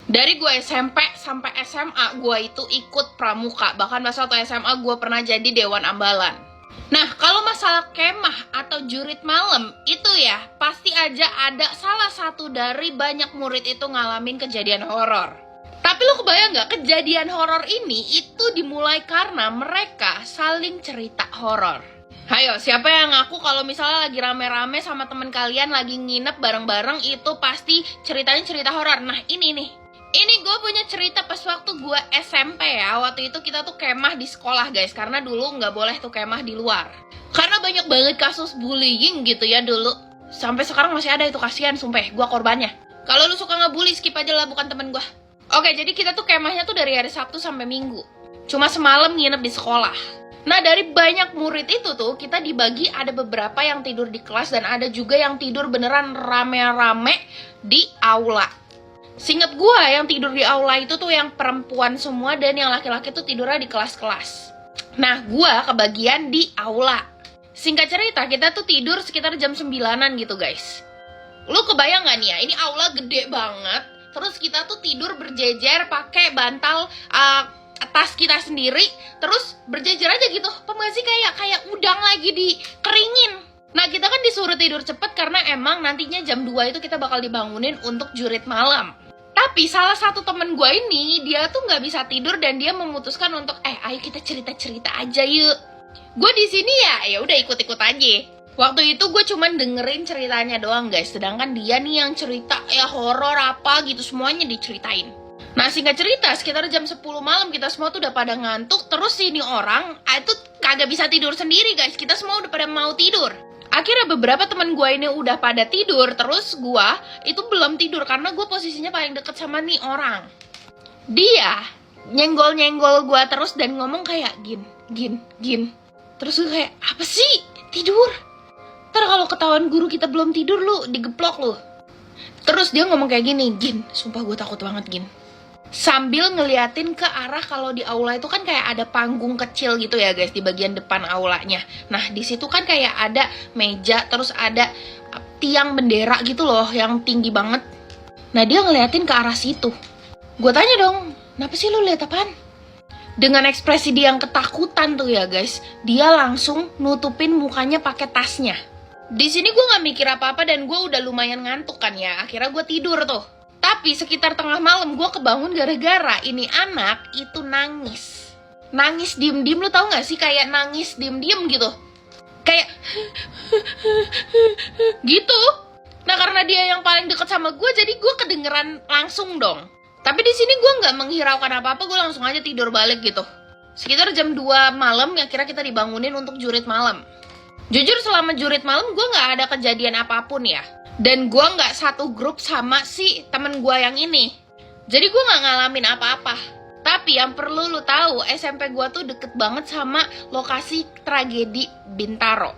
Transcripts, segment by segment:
Dari gue SMP sampai SMA, gue itu ikut pramuka. Bahkan pas waktu SMA gue pernah jadi dewan ambalan. Nah, kalau masalah kemah atau jurit malam, itu ya pasti aja ada salah satu dari banyak murid itu ngalamin kejadian horor. Tapi lo kebayang nggak, kejadian horor ini itu dimulai karena mereka saling cerita horor. Hayo, siapa yang ngaku kalau misalnya lagi rame-rame sama temen kalian lagi nginep bareng-bareng itu pasti ceritanya cerita horor. Nah, ini nih. Ini gue punya cerita pas waktu gue SMP ya. Waktu itu kita tuh kemah di sekolah guys. Karena dulu nggak boleh tuh kemah di luar. Karena banyak banget kasus bullying gitu ya dulu. Sampai sekarang masih ada itu, kasihan sumpah. Gue korbannya. Kalau lu suka ngebully, skip aja lah, bukan temen gue. Oke, jadi kita tuh kemahnya tuh dari hari Sabtu sampai Minggu. Cuma semalam nginep di sekolah. Nah, dari banyak murid itu tuh, kita dibagi ada beberapa yang tidur di kelas dan ada juga yang tidur beneran rame-rame di aula. Seinget gue yang tidur di aula itu tuh yang perempuan semua dan yang laki-laki tuh tidurnya di kelas-kelas. Nah, gue kebagian di aula. Singkat cerita, kita tuh tidur sekitar jam 9-an gitu guys. Lu kebayang gak nih ya, ini aula gede banget. Terus kita tuh tidur berjejer pakai bantal tas kita sendiri. Terus berjejer aja gitu. Paham gak sih, kayak udang lagi dikeringin. Nah, kita kan disuruh tidur cepet karena emang nantinya jam 2 itu kita bakal dibangunin untuk jurit malam. Tapi salah satu temen gue ini, dia tuh nggak bisa tidur dan dia memutuskan untuk, ayo kita cerita-cerita aja yuk. Gue di sini ya udah ikut-ikut aja. Waktu itu gue cuman dengerin ceritanya doang guys, sedangkan dia nih yang cerita ya horor apa gitu semuanya diceritain. Nah, singkat cerita, sekitar jam 10 malam kita semua tuh udah pada ngantuk. Terus ini orang itu kagak bisa tidur sendiri guys, kita semua udah pada mau tidur. Akhirnya beberapa teman gue ini udah pada tidur, terus gue itu belum tidur karena gue posisinya paling deket sama nih orang. Dia nyenggol-nyenggol gue terus dan ngomong kayak gin. Terus gue kayak, apa sih? Tidur? Ntar kalau ketahuan guru kita belum tidur lu, digeplok lu. Terus dia ngomong kayak gini, Gin, sumpah gue takut banget Gin. Sambil ngeliatin ke arah kalau di aula itu kan kayak ada panggung kecil gitu ya guys di bagian depan aulanya. Nah, di situ kan kayak ada meja terus ada tiang bendera gitu loh yang tinggi banget. Nah, dia ngeliatin ke arah situ. Gue tanya dong, kenapa sih lu lihat apaan? Dengan ekspresi dia yang ketakutan tuh ya guys, dia langsung nutupin mukanya pakai tasnya. Di sini gue nggak mikir apa-apa dan gue udah lumayan ngantuk kan ya. Akhirnya gue tidur tuh. Tapi sekitar tengah malam gue kebangun gara-gara ini anak itu nangis. Nangis diem-diem, lu tau gak sih kayak nangis diem-diem gitu. Kayak gitu. Nah, karena dia yang paling deket sama gue, jadi gue kedengeran langsung dong. Tapi di sini gue nggak menghiraukan apa-apa, gue langsung aja tidur balik gitu. Sekitar jam 2 malam ya kira kita dibangunin untuk jurit malam. Jujur selama jurit malam gue nggak ada kejadian apapun ya. Dan gue nggak satu grup sama si temen gue yang ini. Jadi gue nggak ngalamin apa-apa. Tapi yang perlu lu tahu, SMP gue tuh deket banget sama lokasi tragedi Bintaro.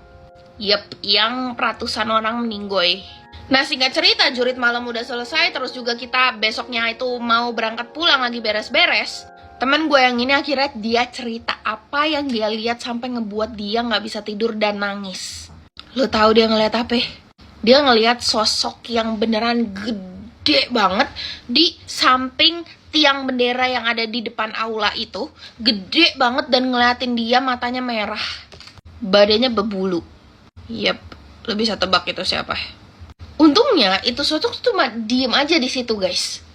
Yep, yang ratusan orang meninggoy. Nah, singkat cerita, jurit malam udah selesai. Terus juga kita besoknya itu mau berangkat pulang lagi beres-beres. Temen gue yang ini akhirnya dia cerita apa yang dia lihat sampai ngebuat dia nggak bisa tidur dan nangis. Lu tahu dia ngeliat apa? Dia ngelihat sosok yang beneran gede banget di samping tiang bendera yang ada di depan aula itu. Gede banget dan ngeliatin dia, matanya merah. Badannya berbulu. Yep, lo bisa tebak itu siapa? Untungnya itu sosok cuma diem aja di situ guys.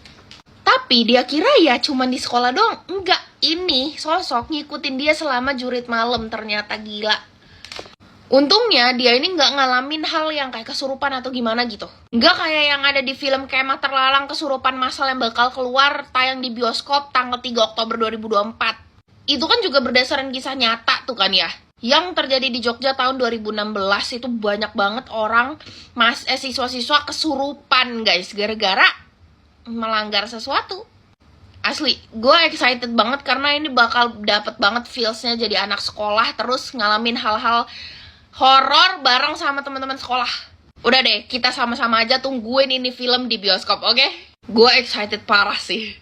Tapi dia kira ya cuma di sekolah doang. Enggak, ini sosok ngikutin dia selama jurit malam, ternyata gila. Untungnya dia ini nggak ngalamin hal yang kayak kesurupan atau gimana gitu. Nggak kayak yang ada di film Kemah Terlarang Kesurupan Massal yang bakal keluar tayang di bioskop tanggal 3 Oktober 2024. Itu kan juga berdasarkan kisah nyata tuh kan ya. Yang terjadi di Jogja tahun 2016 itu banyak banget orang siswa-siswa kesurupan guys. Gara-gara melanggar sesuatu. Asli, gue excited banget karena ini bakal dapet banget feels-nya jadi anak sekolah. Terus ngalamin hal-hal horor bareng sama teman-teman sekolah. Udah deh, kita sama-sama aja tungguin ini film di bioskop, oke? Gue excited parah sih.